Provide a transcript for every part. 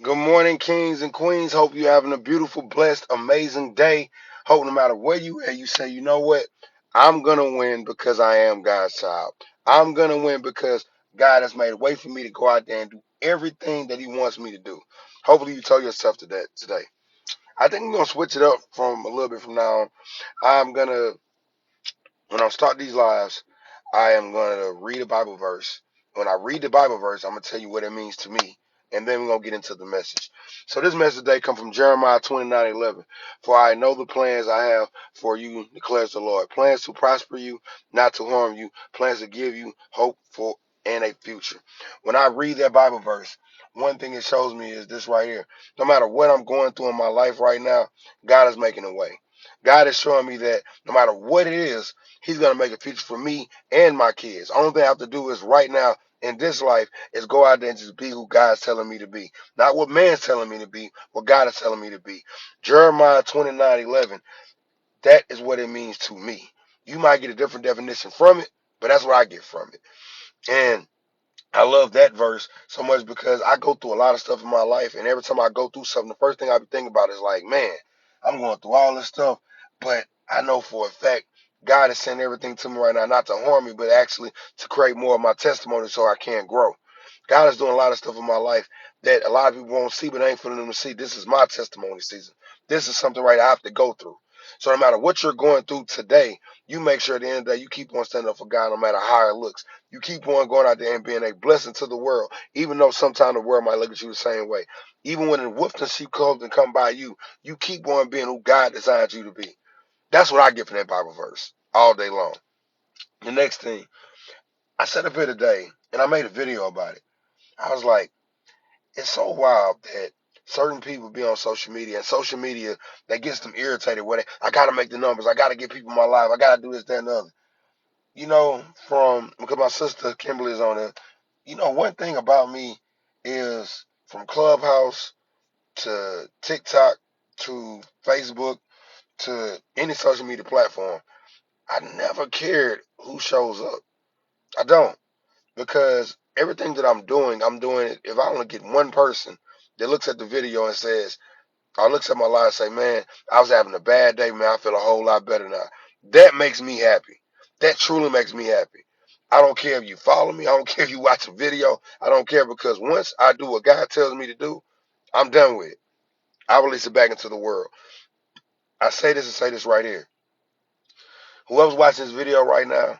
Good morning, kings and queens. Hope you're having a beautiful, blessed, amazing day. Hope no matter where you at, you say, you know what? I'm going to win because I am God's child. I'm going to win because God has made a way for me to go out there and do everything that He wants me to do. Hopefully, you tell yourself to that today. I think we're going to switch it up from a little bit from now on. I'm going to when I start these lives, I am going to read a Bible verse. When I read the Bible verse, I'm going to tell you what it means to me. And then we're going to get into the message. So this message today comes from Jeremiah 29:11. For I know the plans I have for you, declares the Lord. Plans to prosper you, not to harm you. Plans to give you hope for and a future. When I read that Bible verse, one thing it shows me is this right here. No matter what I'm going through in my life right now, God is making a way. God is showing me that no matter what it is, He's going to make a future for me and my kids. Only thing I have to do is right now in this life is go out there and just be who God's telling me to be. Not what man's telling me to be, what God is telling me to be. Jeremiah 29:11, that is what it means to me. You might get a different definition from it, but that's what I get from it. And I love that verse so much because I go through a lot of stuff in my life, and every time I go through something, the first thing I be thinking about is like, man, I'm going through all this stuff, but I know for a fact God is sending everything to me right now, not to harm me, but actually to create more of my testimony so I can grow. God is doing a lot of stuff in my life that a lot of people won't see, but ain't for them to see. This is my testimony season. This is something right I have to go through. So no matter what you're going through today, you make sure at the end of the day you keep on standing up for God no matter how it looks. You keep on going out there and being a blessing to the world, even though sometimes the world might look at you the same way. Even when the wolf and sheep comes and come by you, you keep on being who God designed you to be. That's what I get from that Bible verse all day long. The next thing, I set up here today and I made a video about it. I was like, it's so wild that certain people be on social media and social media that gets them irritated with it. I gotta make the numbers. I gotta get people in my life. I gotta do this, that, and the other. From because my sister Kimberly is on it. One thing about me is from Clubhouse to TikTok to Facebook to any social media platform, I never cared who shows up. I don't because everything that I'm doing it. If I only get one person that looks at the video and says, or looks at my life and say, man, I was having a bad day, man, I feel a whole lot better now. That makes me happy. That truly makes me happy. I don't care if you follow me. I don't care if you watch a video. I don't care because once I do what God tells me to do, I'm done with it. I release it back into the world. I say this and say this right here. Whoever's watching this video right now,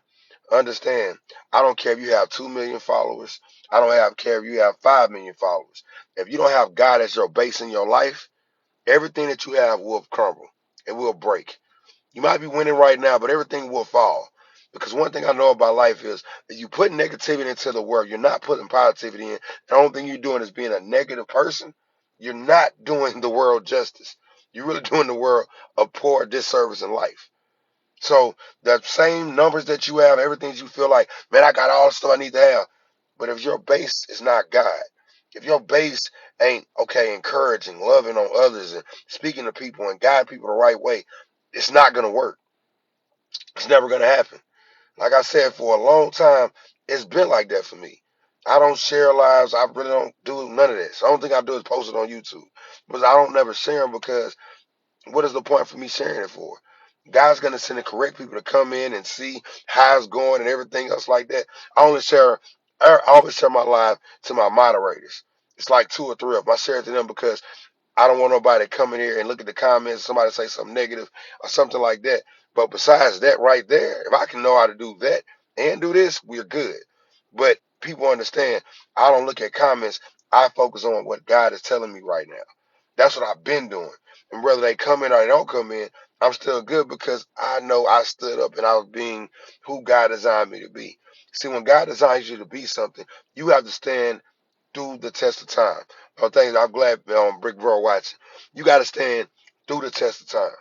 understand, I don't care if you have 2 million followers. I don't care if you have 5 million followers. If you don't have God as your base in your life, everything that you have will crumble. It will break. You might be winning right now, but everything will fall. Because one thing I know about life is that you put negativity into the world, you're not putting positivity in. The only thing you're doing is being a negative person. You're not doing the world justice. You're really doing the world a poor disservice in life. So the same numbers that you have, everything you feel like, man, I got all the stuff I need to have. But if your base is not God, if your base ain't okay, encouraging, loving on others, and speaking to people and guiding people the right way, it's not gonna work. It's never gonna happen. Like I said, for a long time, it's been like that for me. I don't share lives. I really don't do none of this. The only thing I do is post it on YouTube. But I don't never share them because what is the point for me sharing it for? God's gonna send the correct people to come in and see how it's going and everything else like that. I always share my live to my moderators. It's like two or three of them. I share it to them because I don't want nobody to come in here and look at the comments, somebody say something negative or something like that. But besides that right there, if I can know how to do that and do this, we're good. But people understand I don't look at comments. I focus on what God is telling me right now. That's what I've been doing. And whether they come in or they don't come in, I'm still good because I know I stood up and I was being who God designed me to be. See, when God designs you to be something, you have to stand through the test of time. Things I'm glad Brick Bro watching. You got to stand through the test of time.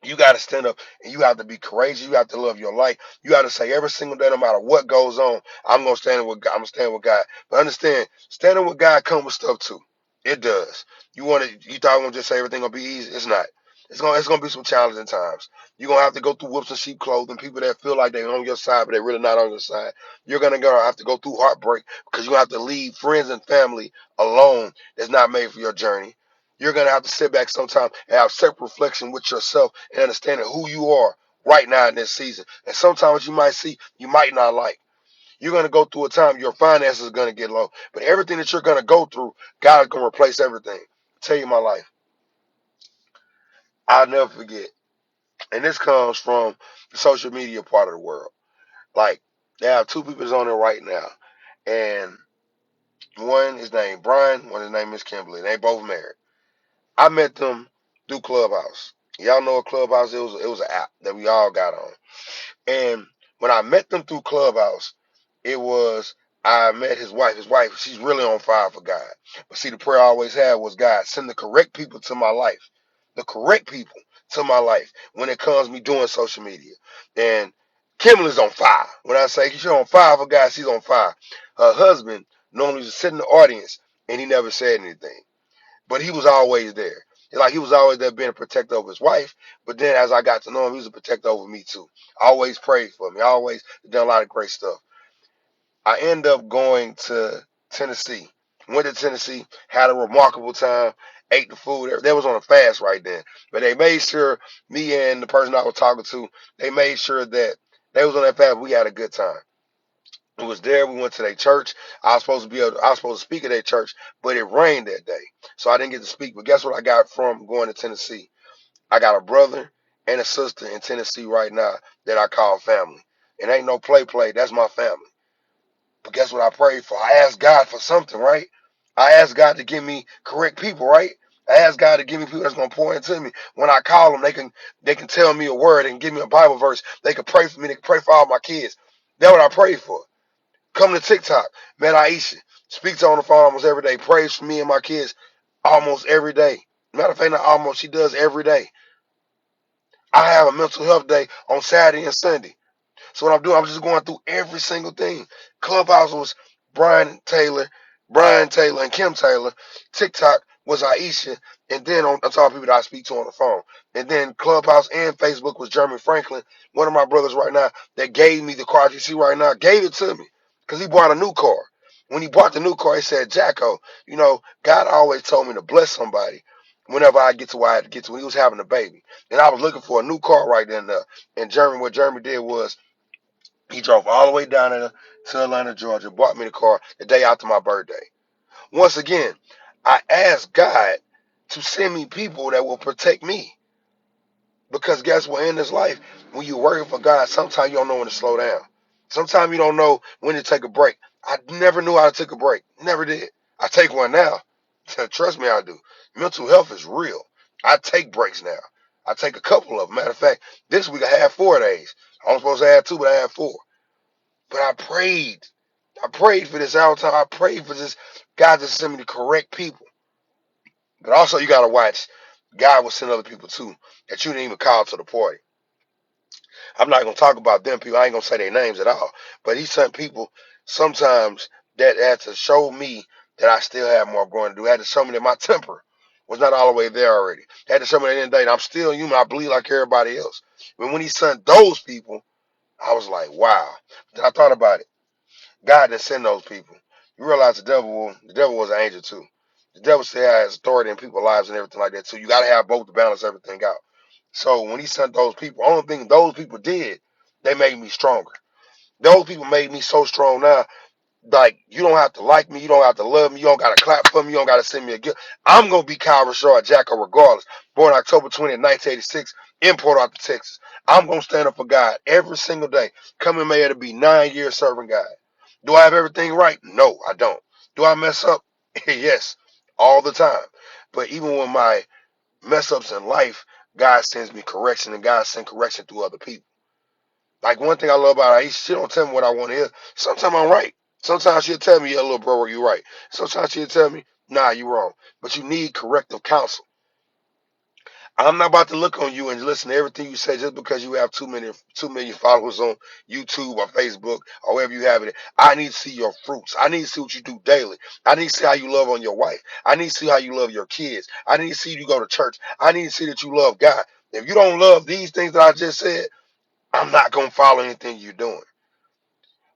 You got to stand up and you have to be courageous. You have to love your life. You have to say every single day, no matter what goes on, I'm gonna stand with God. I'm gonna stand with God. But understand, standing with God comes with stuff too. It does. You thought I was gonna just say everything gonna be easy. It's not. It's gonna be some challenging times. You're gonna have to go through whoops and sheep clothing, people that feel like they're on your side, but they're really not on your side. You're gonna have to go through heartbreak because you're gonna have to leave friends and family alone that's not made for your journey. You're gonna have to sit back sometime and have self reflection with yourself and understanding who you are right now in this season. And sometimes you might see you might not like. You're gonna go through a time your finances are gonna get low, but everything that you're gonna go through, God is gonna replace everything. I tell you my life, I'll never forget. And this comes from the social media part of the world. Like, they have two people on there right now, and one is named Brian, one is named Miss Kimberly. They both married. I met them through Clubhouse. Y'all know what Clubhouse is? It was an app that we all got on. And when I met them through Clubhouse, it was I met his wife. His wife, she's really on fire for God. But see, the prayer I always had was God, send the correct people to my life. The correct people to my life when it comes to me doing social media. And Kimberly's on fire. When I say she's on fire for God, she's on fire. Her husband normally just sit in the audience and he never said anything. But he was always there. Like he was always there being a protector of his wife. But then as I got to know him, he was a protector over me too. Always prayed for me. Always done a lot of great stuff. I ended up going to Tennessee. Went to Tennessee, had a remarkable time, ate the food. They was on a fast right then. But they made sure me and the person I was talking to, they made sure that they was on that fast. We had a good time. It was there. We went to their church. I was supposed to speak at their church, but it rained that day. So I didn't get to speak. But guess what I got from going to Tennessee? I got a brother and a sister in Tennessee right now that I call family. It ain't no play. That's my family. But guess what I prayed for? I asked God for something, right? I asked God to give me correct people, right? I asked God to give me people that's gonna pour into me. When I call them, they can tell me a word and give me a Bible verse. They can pray for me. They can pray for all my kids. That's what I prayed for. Come to TikTok, met Aisha. Speaks on the phone almost every day. Prays for me and my kids almost every day. Matter of fact, not almost. She does every day. I have a mental health day on Saturday and Sunday. So what I'm doing, I'm just going through every single thing. Clubhouse was Brian Taylor, Brian Taylor, and Kim Taylor. TikTok was Aisha, and then on top of people that I speak to on the phone. And then Clubhouse and Facebook was Jeremy Franklin, one of my brothers right now that gave me the car you see right now, gave it to me because he bought a new car. When he bought the new car, he said, Jacko, God always told me to bless somebody whenever I get to where I had to get to when he was having a baby. And I was looking for a new car right then and there. And what Jeremy did was he drove all the way down there to Atlanta, Georgia, bought me the car the day after my birthday. Once again, I asked God to send me people that will protect me. Because guess what? In this life, when you're working for God, sometimes you don't know when to slow down. Sometimes you don't know when to take a break. I never knew how to take a break. Never did. I take one now. Trust me, I do. Mental health is real. I take breaks now. I take a couple of them. Matter of fact, this week I had 4 days. I was supposed to have 2, but I had 4. But I prayed. I prayed for this all the time. I prayed for this God to send me the correct people. But also you gotta watch. God will send other people too that you didn't even call to the party. I'm not gonna talk about them people. I ain't gonna say their names at all. But he sent people sometimes that had to show me that I still have more growing to do. Had to show me that my temper was not all the way there already. Had to show me that in the day I'm still human. I bleed like everybody else. But when he sent those people, I was like, wow. Then I thought about it. God didn't send those people. You realize the devil was an angel too. The devil still has authority in people's lives and everything like that too. You got to have both to balance everything out. So when he sent those people, only thing those people did, they made me stronger. Those people made me so strong now. Like, you don't have to like me, you don't have to love me, you don't gotta clap for me, you don't gotta send me a gift. I'm gonna be Kyle Rashard Jacko regardless. Born October 20th, 1986, in Port Arthur, Texas. I'm gonna stand up for God every single day. Coming May to be 9 years serving God. Do I have everything right? No, I don't. Do I mess up? Yes, all the time. But even with my mess ups in life, God sends me correction, and God sends correction through other people. Like, one thing I love about her, she don't tell me what I want to hear. Sometimes I'm right. Sometimes she'll tell me, yeah, little bro, you're right. Sometimes she'll tell me, nah, you're wrong. But you need corrective counsel. I'm not about to look on you and listen to everything you say just because you have 2 million followers on YouTube or Facebook or wherever you have it. I need to see your fruits. I need to see what you do daily. I need to see how you love on your wife. I need to see how you love your kids. I need to see you go to church. I need to see that you love God. If you don't love these things that I just said, I'm not gonna follow anything you're doing.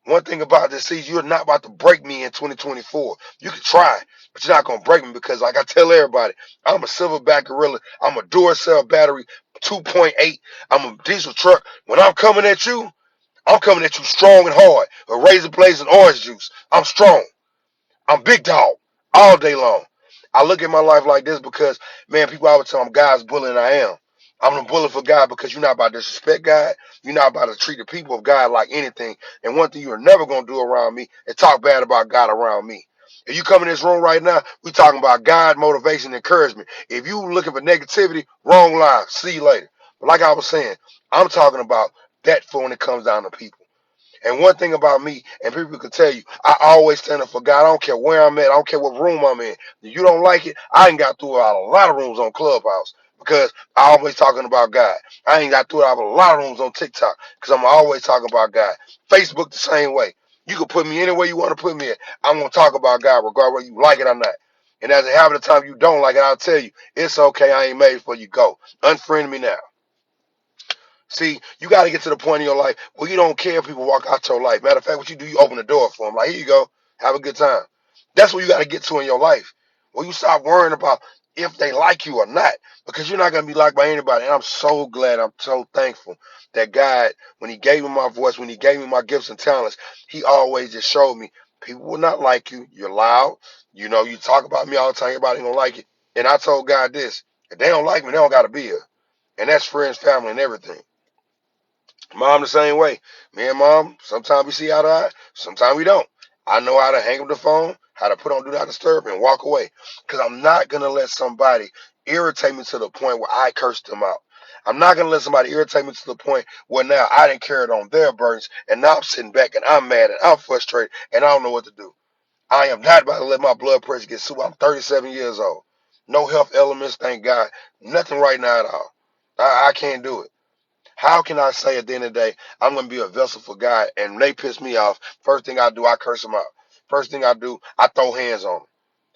One thing about this is you're not about to break me in 2024. You can try, but you're not gonna break me because, like I tell everybody, I'm a silverback gorilla. I'm a Duracell battery 2.8. I'm a diesel truck. When I'm coming at you strong and hard. A razor blades and orange juice. I'm strong. I'm big dog all day long. I look at my life like this because, man, people always tell me I'm God's bully, and I am. I'm the bully for God because you're not about to disrespect God. You're not about to treat the people of God like anything. And one thing you're never going to do around me is talk bad about God around me. If you come in this room right now, we talking about God, motivation, encouragement. If you looking for negativity, wrong line. See you later. But like I was saying, I'm talking about that for when it comes down to people. And one thing about me, and people can tell you, I always stand up for God. I don't care where I'm at. I don't care what room I'm in. If you don't like it, I ain't got through a lot of rooms on Clubhouse because I always talking about God. I ain't got through a lot of rooms on TikTok because I'm always talking about God. Facebook the same way. You can put me anywhere you want to put me at. I'm going to talk about God regardless whether you like it or not. And as a habit of time you don't like it, I'll tell you, it's okay. I ain't made for you. Go. Unfriend me now. See, you got to get to the point in your life where you don't care if people walk out your life. Matter of fact, what you do, you open the door for them. Like, here you go. Have a good time. That's what you got to get to in your life. Where you stop worrying about if they like you or not. Because you're not going to be liked by anybody. And I'm so glad, I'm so thankful that God, when he gave me my voice, when he gave me my gifts and talents, he always just showed me people will not like you. You're loud. You know, you talk about me all the time. Everybody don't like it. And I told God this. If they don't like me, they don't got to be here. And that's friends, family, and everything. Mom the same way. Me and mom, sometimes we see eye to eye, sometimes we don't. I know how to hang up the phone, how to put on do not disturb and walk away. Because I'm not gonna let somebody irritate me to the point where I curse them out. I'm not gonna let somebody irritate me to the point where now I didn't carry it on their burdens and now I'm sitting back and I'm mad and I'm frustrated and I don't know what to do. I am not about to let my blood pressure get super. I'm 37 years old. No health elements, thank God. Nothing right now at all. I can't do it. How can I say at the end of the day, I'm going to be a vessel for God and they piss me off? First thing I do, I curse them out. First thing I do, I throw hands on them.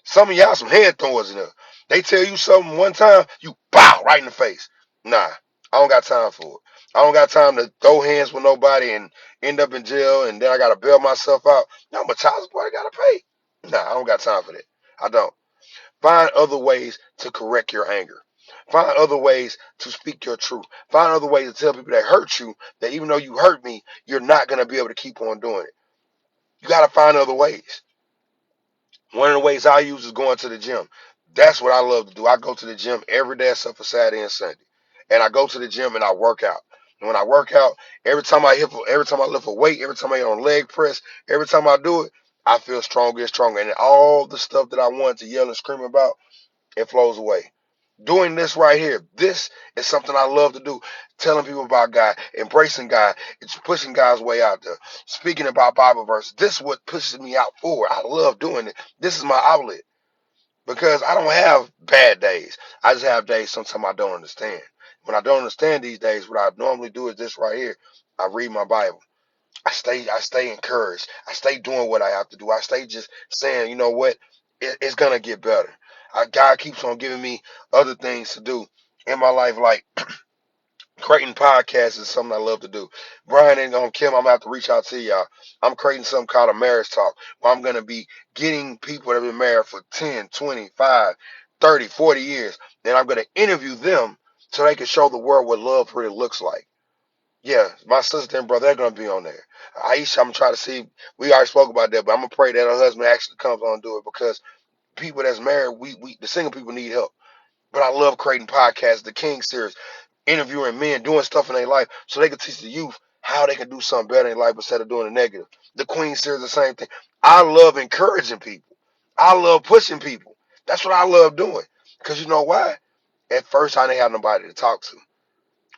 Some of y'all some head throwers in there. They tell you something one time, you bow right in the face. Nah, I don't got time for it. I don't got time to throw hands with nobody and end up in jail and then I got to bail myself out. No, my child support I got to pay. Nah, I don't got time for that. I don't. Find other ways to correct your anger. Find other ways to speak your truth. Find other ways to tell people that hurt you that even though you hurt me, you're not going to be able to keep on doing it. You got to find other ways. One of the ways I use is going to the gym. That's what I love to do. I go to the gym every day except for Saturday and Sunday. And I go to the gym and I work out. And when I work out, every time I lift a weight, every time I get on leg press, every time I do it, I feel stronger and stronger. And all the stuff that I wanted to yell and scream about, it flows away. Doing this right here, this is something I love to do. Telling people about God, embracing God, it's pushing God's way out there. Speaking about Bible verses. This is what pushes me out forward. I love doing it. This is my outlet because I don't have bad days. I just have days sometimes I don't understand. When I don't understand these days, what I normally do is this right here. I read my Bible. I stay encouraged. I stay doing what I have to do. I stay just saying, you know what, it's gonna get better. God keeps on giving me other things to do in my life, like creating podcasts is something I love to do. Brian and Kim, I'm gonna have to reach out to y'all. I'm creating something called a marriage talk where I'm gonna be getting people that have been married for 10, 25, 30, 40 years. Then I'm gonna interview them so they can show the world what love really looks like. Yeah, my sister and brother, they're gonna be on there. Aisha, I'm trying to see. We already spoke about that, but I'm gonna pray that her husband actually comes on and do it because people that's married, we the single people need help. But I love creating podcasts, the King series, interviewing men, doing stuff in their life so they can teach the youth how they can do something better in life instead of doing the negative. The Queen series, the same thing. I love encouraging people. I love pushing people. That's what I love doing. Because you know why? At first, I didn't have nobody to talk to.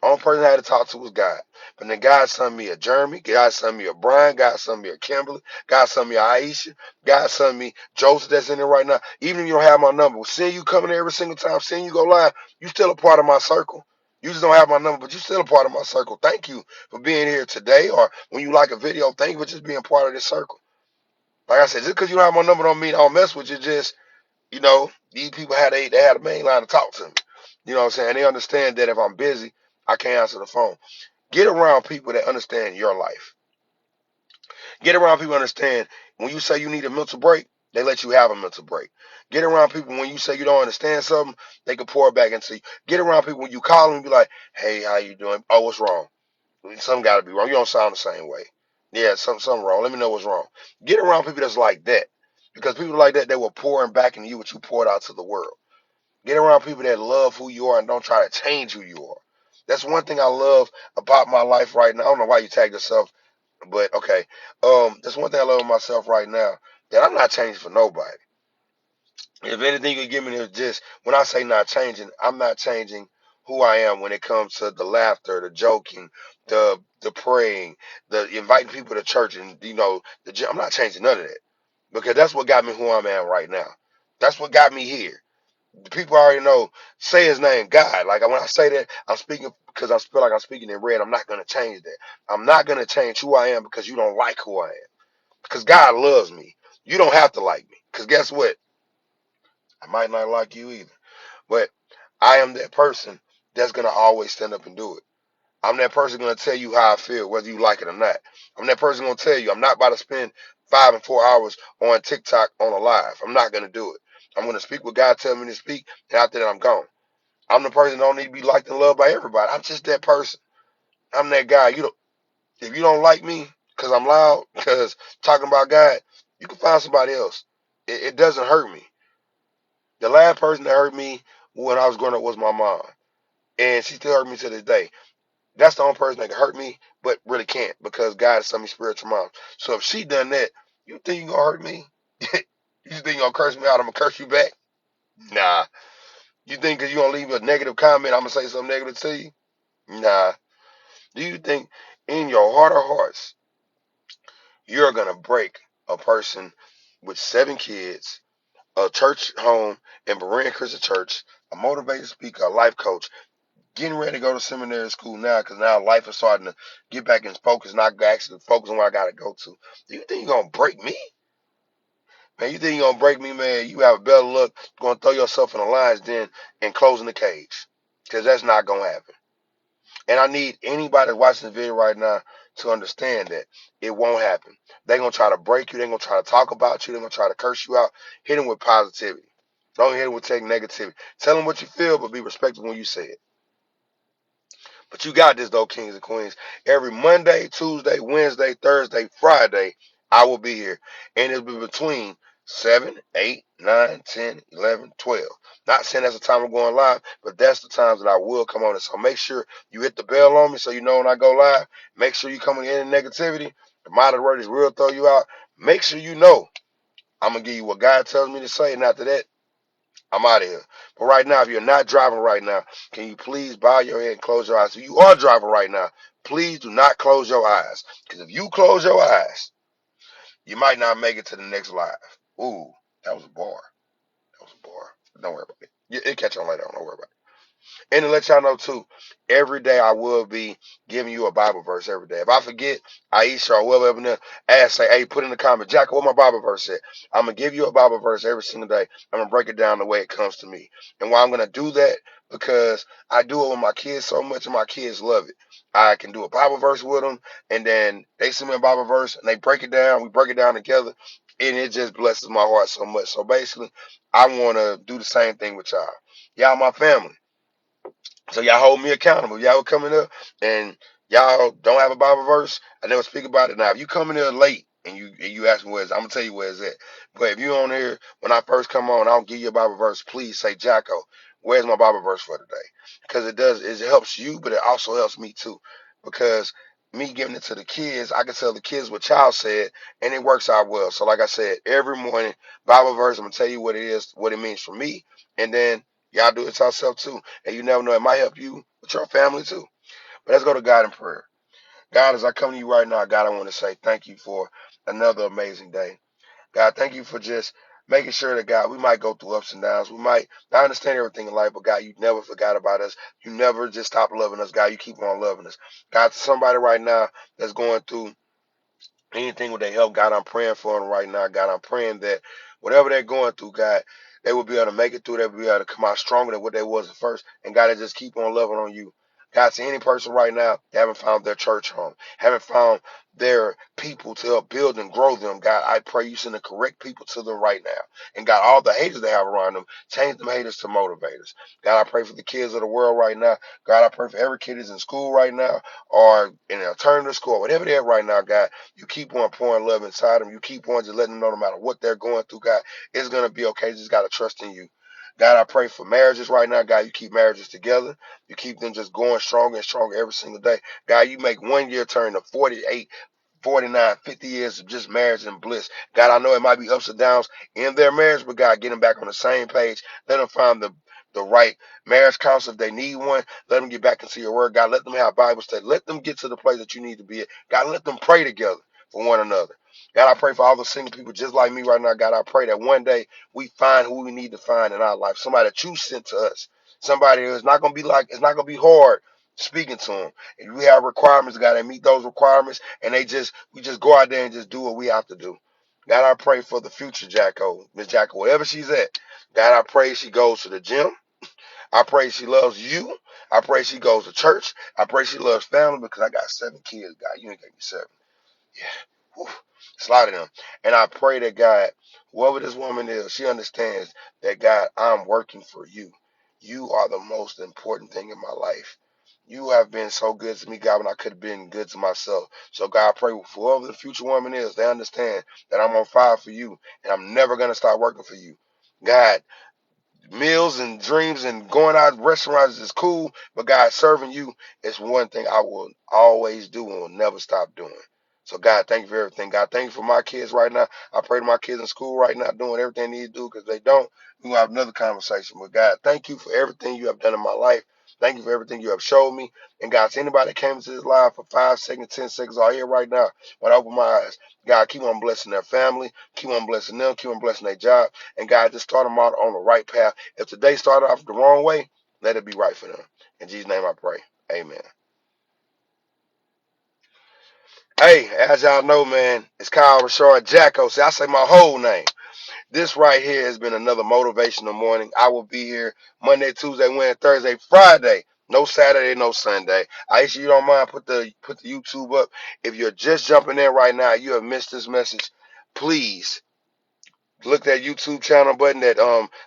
Only person I had to talk to was God. But then God sent me a Jeremy, God sent me a Brian, God sent me a Kimberly, God sent me a Aisha, God sent me Joseph that's in there right now. Even if you don't have my number, seeing you coming every single time, seeing you go live, you still a part of my circle. You just don't have my number, but you still a part of my circle. Thank you for being here today, or when you like a video, thank you for just being part of this circle. Like I said, just because you don't have my number don't mean I don't mess with you. Just, these people they had a main line to talk to me. You know what I'm saying? They understand that if I'm busy, I can't answer the phone. Get around people that understand your life. Get around people that understand when you say you need a mental break, they let you have a mental break. Get around people when you say you don't understand something, they can pour it back into you. Get around people when you call them and be like, hey, how you doing? Oh, what's wrong? Something got to be wrong. You don't sound the same way. Yeah, something wrong. Let me know what's wrong. Get around people that's like that. Because people like that, they will pour back into you what you poured out to the world. Get around people that love who you are and don't try to change who you are. That's one thing I love about my life right now. I don't know why you tagged yourself, but okay. That's one thing I love about myself right now, that I'm not changing for nobody. If anything you can give me is just, when I say not changing, I'm not changing who I am when it comes to the laughter, the joking, the praying, the inviting people to church, and I'm not changing none of that, because that's what got me who I'm at right now. That's what got me here. The people already know. Say his name, God. Like when I say that, I'm speaking because I feel like I'm speaking in red. I'm not gonna change that. I'm not gonna change who I am because you don't like who I am. Because God loves me. You don't have to like me. Because guess what? I might not like you either. But I am that person that's gonna always stand up and do it. I'm that person gonna tell you how I feel, whether you like it or not. I'm that person gonna tell you I'm not about to spend 5 and 4 hours on TikTok on a live. I'm not gonna do it. I'm gonna speak what God tells me to speak, and after that I'm gone. I'm the person that don't need to be liked and loved by everybody. I'm just that person. I'm that guy. If you don't like me because I'm loud, because talking about God, you can find somebody else. It doesn't hurt me. The last person that hurt me when I was growing up was my mom, and she still hurt me to this day. That's the only person that can hurt me, but really can't, because God is some spiritual mom. So if she done that, you think you gonna hurt me? You think you gonna curse me out? I'm gonna curse you back? Nah. You think because you gonna leave a negative comment, I'm gonna say something negative to you? Nah. Do you think in your heart of hearts you're gonna break a person with 7 kids, a church home in Berean Christian Church, a motivated speaker, a life coach, getting ready to go to seminary school now because now life is starting to get back in focus, not actually focus on where I gotta go to? Do you think you're gonna break me? Man, you think you're gonna break me, man? You have a better luck going to throw yourself in a lion's den and closing the cage, because that's not gonna happen. And I need anybody watching the video right now to understand that it won't happen. They're going to try to break you. They're going to try to talk about you. They're going to try to curse you out. Hit them with positivity. Don't hit them with negativity. Tell them what you feel, but be respectful when you say it. But you got this, though, kings and queens. Every Monday, Tuesday, Wednesday, Thursday, Friday, I will be here. And it'll be between 7, 8, 9, 10, 11, 12. Not saying that's the time I'm going live, but that's the times that I will come on. And so make sure you hit the bell on me so you know when I go live. Make sure you come in any negativity. The moderators will throw you out. Make sure you know I'm going to give you what God tells me to say. And after that, I'm out of here. But right now, if you're not driving right now, can you please bow your head and close your eyes? If you are driving right now, please do not close your eyes. Because if you close your eyes, you might not make it to the next live. Ooh, that was a bar. That was a bar. Don't worry about it. It'll catch on later. Don't worry about it. And to let y'all know too, every day I will be giving you a Bible verse every day. If I forget, Aisha or whoever ever there, ask, say, hey, put in the comment, Jack, what my Bible verse at? I'm gonna give you a Bible verse every single day. I'm gonna break it down the way it comes to me. And why I'm gonna do that, because I do it with my kids so much, and my kids love it. I can do a Bible verse with them, and then they send me a Bible verse, and they break it down. We break it down together, and it just blesses my heart so much. So basically, I want to do the same thing with y'all. Y'all my family. So y'all hold me accountable. Y'all coming up and y'all don't have a Bible verse, I never speak about it. Now, if you come in there late and you ask me where it's, I'm gonna tell you where it's at. But if you on here when I first come on, I don't give you a Bible verse, please say, Jacko, where's my Bible verse for today? Because it helps you, but it also helps me too. Because me giving it to the kids, I can tell the kids what child said, and it works out well. So like I said, every morning, Bible verse, I'm gonna tell you what it is, what it means for me, and then y'all do it yourself too. And you never know, it might help you with your family too. But let's go to God in prayer. God, as I come to you right now, God, I want to say thank you for another amazing day. God, thank you for just making sure that, God, we might go through ups and downs. We might not understand everything in life, but God, you never forgot about us. You never just stop loving us. God, you keep on loving us. God, somebody right now that's going through anything with their help, God, I'm praying for them right now. God, I'm praying that whatever they're going through, God, they will be able to make it through. They will be able to come out stronger than what they was at first. And God, they just keep on loving on you. God, to any person right now that haven't found their church home, haven't found their people to help build and grow them, God, I pray you send the correct people to them right now. And God, all the haters they have around them, change them haters to motivators. God, I pray for the kids of the world right now. God, I pray for every kid that's in school right now or in an alternative school, whatever they're at right now, God. You keep on pouring love inside them. You keep on just letting them know no matter what they're going through, God, it's going to be okay. Just got to trust in you. God, I pray for marriages right now. God, you keep marriages together. You keep them just going stronger and stronger every single day. God, you make 1 year turn to 48, 49, 50 years of just marriage and bliss. God, I know it might be ups and downs in their marriage, but God, get them back on the same page. Let them find the right marriage counsel if they need one. Let them get back into your word. God, let them have Bible study. Let them get to the place that you need to be at. God, let them pray together for one another. God, I pray for all the single people just like me right now. God, I pray that one day we find who we need to find in our life. Somebody that you sent to us. Somebody who's not going to be like, it's not going to be hard speaking to them. And we have requirements, God, and meet those requirements. And we just go out there and just do what we have to do. God, I pray for the future Jacko, Miss Jacko, wherever she's at. God, I pray she goes to the gym. I pray she loves you. I pray she goes to church. I pray she loves family because I got 7 kids, God. You ain't got me 7. Yeah. Whew. It's a lot of them. And I pray that God, whoever this woman is, she understands that God, I'm working for you. You are the most important thing in my life. You have been so good to me, God, when I could have been good to myself. So God, I pray for whoever the future woman is, they understand that I'm on fire for you and I'm never gonna stop working for you. God, meals and dreams and going out to restaurants is cool, but God, serving you is one thing I will always do and will never stop doing. So God, thank you for everything. God, thank you for my kids right now. I pray to my kids in school right now doing everything they need to do because they don't. We're gonna have another conversation. But God, thank you for everything you have done in my life. Thank you for everything you have showed me. And God, to anybody that came into this live for 5 seconds, 10 seconds, all here right now, when I open my eyes, God, keep on blessing their family, keep on blessing them, keep on blessing their job, and God, just start them out on the right path. If today started off the wrong way, let it be right for them. In Jesus' name I pray. Amen. Hey, as y'all know, man, it's Kyle Rashard Jacko. See, I say my whole name. This right here has been another motivational morning. I will be here Monday, Tuesday, Wednesday, Thursday, Friday. No Saturday, no Sunday. Aisha, you don't mind, put the YouTube up. If you're just jumping in right now, you have missed this message. Please look at that YouTube channel button that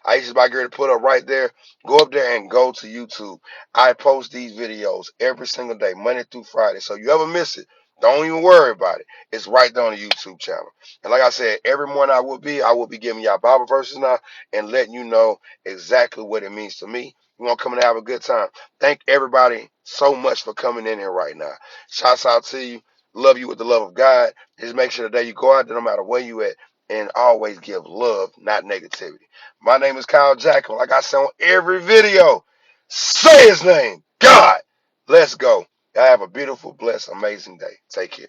Aisha's about to put up right there. Go up there and go to YouTube. I post these videos every single day, Monday through Friday. So you ever miss it, don't even worry about it. It's right there on the YouTube channel. And like I said, every morning I will be giving y'all Bible verses now and letting you know exactly what it means to me. We're gonna come and have a good time. Thank everybody so much for coming in here right now. Shouts out to you. Love you with the love of God. Just make sure that you go out there no matter where you at and always give love, not negativity. My name is Kyle Jackson. Like I say on every video, say his name, God. Let's go. Y'all have a beautiful, blessed, amazing day. Take care.